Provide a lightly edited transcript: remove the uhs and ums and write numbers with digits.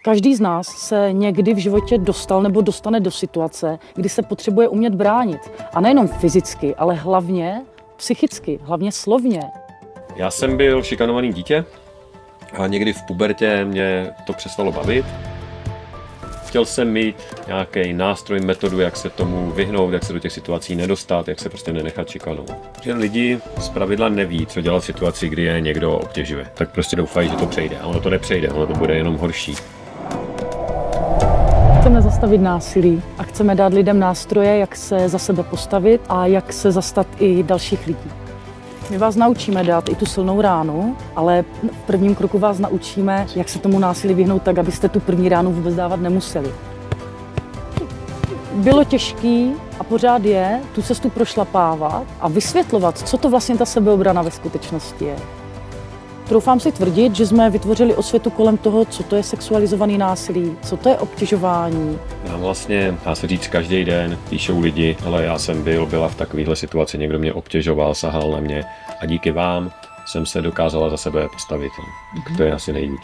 Každý z nás se někdy v životě dostal nebo dostane do situace, kdy se potřebuje umět bránit. A nejenom fyzicky, ale hlavně psychicky, hlavně slovně. Já jsem byl šikanovaný dítě a někdy v pubertě mě to přestalo bavit. Chtěl jsem mít nějaký nástroj, metodu, jak se tomu vyhnout, jak se do těch situací nedostat, jak se prostě nenechat šikanovat. Že lidi zpravidla neví, co dělat v situaci, kdy je někdo obtěžuje. Tak prostě doufají, že to přejde. A ono to nepřejde, ono to bude jenom horší. Chceme zastavit násilí a chceme dát lidem nástroje, jak se za sebe postavit a jak se zastat i dalších lidí. My vás naučíme dát i tu silnou ránu, ale v prvním kroku vás naučíme, jak se tomu násilí vyhnout tak, abyste tu první ránu vůbec dávat nemuseli. Bylo těžké a pořád je tu cestu prošlapávat a vysvětlovat, co to vlastně ta sebeobrana ve skutečnosti je. Troufám si tvrdit, že jsme vytvořili osvětu kolem toho, co to je sexualizovaný násilí, co to je obtěžování. Já vlastně, dá se říct, každý den píšou lidi, ale já jsem byla v takovéhle situaci, někdo mě obtěžoval, sahal na mě a díky vám jsem se dokázala za sebe postavit. To je asi nejvíc.